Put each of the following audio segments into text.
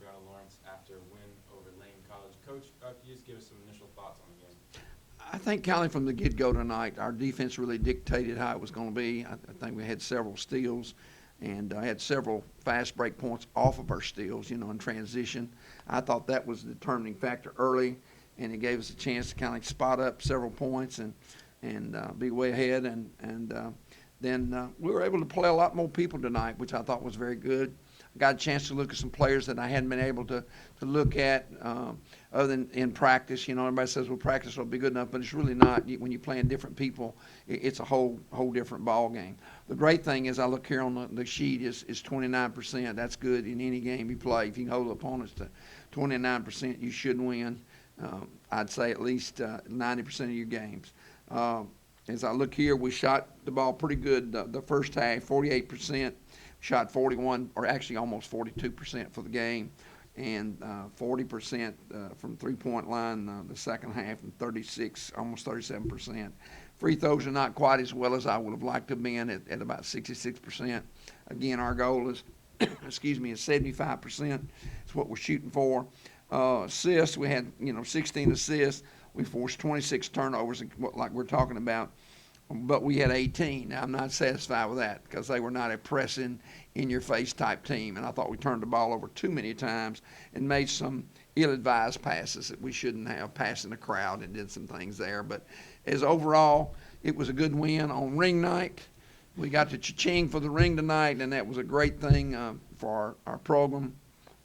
Brianna Lawrence after a win over Lane College. Coach, can you just give us some initial thoughts on the game? I think kind of from the get-go tonight, our defense really dictated how it was going to be. I think we had several steals and had several fast break points off of our steals, in transition. I thought that was the determining factor early, and it gave us a chance to kind of spot up several points and be way ahead. Then we were able to play a lot more people tonight, which I thought was very good. I got a chance to look at some players that I hadn't been able to look at other than in practice. Everybody says, well, practice will be good enough, but it's really not. When you're playing different people, it's a whole different ball game. The great thing is I look here on the sheet is 29%. That's good in any game you play. If you can hold opponents to 29%, you should win. I'd say at least 90% of your games. As I look here, we shot the ball pretty good the first half, 48%. Shot 41, or actually almost 42% for the game, and 40% from three-point line the second half, and 36, almost 37%. Free throws are not quite as well as I would have liked to have been at about 66%. Again, our goal is, is 75%. It's what we're shooting for. Assists, we had 16 assists. We forced 26 turnovers, like we're talking about. But we had 18. Now, I'm not satisfied with that because they were not a pressing, in-your-face type team. And I thought we turned the ball over too many times and made some ill-advised passes that we shouldn't have, passing the crowd, and did some things there. But as overall, it was a good win on ring night. We got to cha-ching for the ring tonight, and that was a great thing for our program,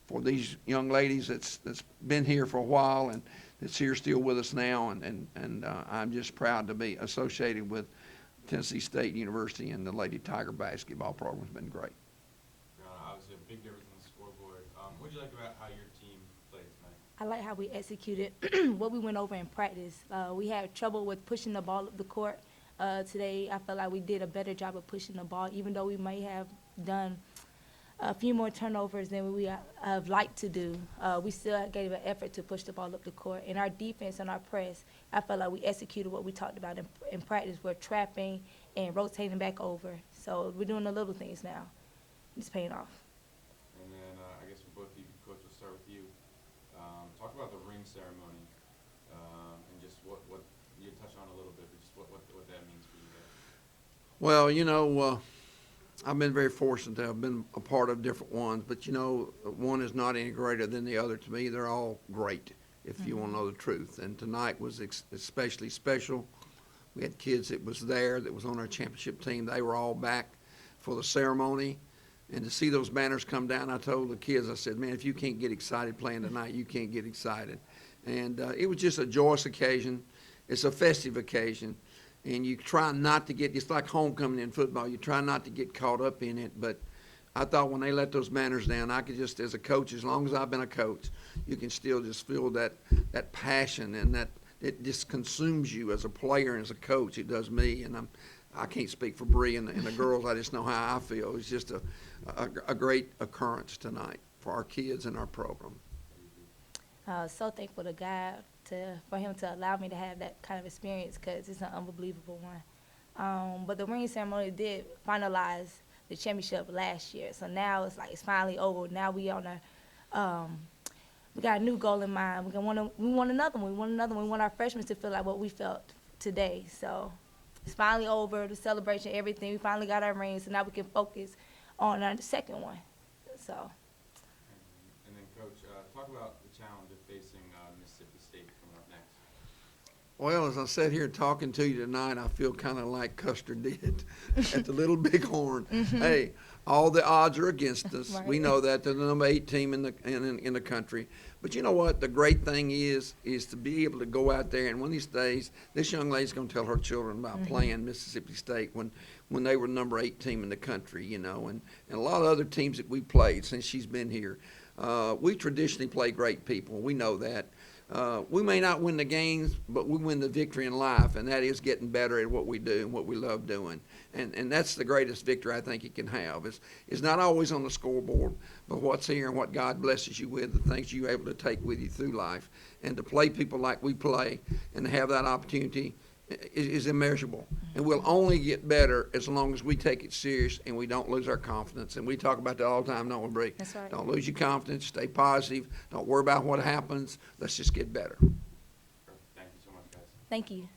for these young ladies that's been here for a while and that's here still with us now, and I'm just proud to be associated with Tennessee State University, and the Lady Tiger basketball program has been great. Obviously, a big difference on the scoreboard. What did you like about how your team played tonight? I like how we executed what we went over in practice. We had trouble with pushing the ball up the court. Today, I felt like we did a better job of pushing the ball, even though we may have done a few more turnovers than we have liked to do. We still gave an effort to push the ball up the court. And our defense and our press, I felt like we executed what we talked about in practice. We're trapping and rotating back over. So we're doing the little things now. It's paying off. And then I guess for both of you, Coach, we'll start with you. Talk about the ring ceremony and just what you touched on a little bit, but just what that means for you guys. Well, I've been very fortunate to have been a part of different ones, but one is not any greater than the other to me. They're all great, if you want to know the truth. And tonight was especially special. We had kids that was there, that was on our championship team. They were all back for the ceremony. And to see those banners come down, I told the kids, I said, man, if you can't get excited playing tonight, you can't get excited. And it was just a joyous occasion. It's a festive occasion. And you try not to get, it's like homecoming in football, you try not to get caught up in it. But I thought when they let those banners down, I could just, as a coach, as long as I've been a coach, you can still just feel that passion, and that it just consumes you as a player and as a coach. It does me, and I can't speak for Bree and the girls. I just know how I feel. It's just a great occurrence tonight for our kids and our program. So thankful to God for him to allow me to have that kind of experience, because it's an unbelievable one. But the ring ceremony did finalize the championship last year, so now it's like it's finally over. Now we on we got a new goal in mind. We want another one. We want our freshmen to feel like what we felt today. So it's finally over. The celebration, everything. We finally got our rings, so now we can focus on the second one. So. And then, Coach, talk about the challenge of facing Mississippi State coming up next. Well, as I sat here talking to you tonight, I feel kind of like Custer did at the Little Bighorn. Mm-hmm. Hey, all the odds are against us. Right. We know that. They're the number 8 team in the country. But you know what? The great thing is to be able to go out there, and one of these days, this young lady's going to tell her children about playing Mississippi State when they were the number 8 team in the country, and a lot of other teams that we played since she's been here. We traditionally play great people. We know that. We may not win the games, but we win the victory in life, and that is getting better at what we do and what we love doing. And that's the greatest victory I think you can have. It's not always on the scoreboard, but what's here and what God blesses you with, the things you're able to take with you through life. And to play people like we play and to have that opportunity is immeasurable. And we'll only get better as long as we take it serious and we don't lose our confidence. And we talk about that all the time, don't we, Bree? That's right. Don't lose your confidence, stay positive, don't worry about what happens, let's just get better. Perfect. Thank you so much, guys. Thank you.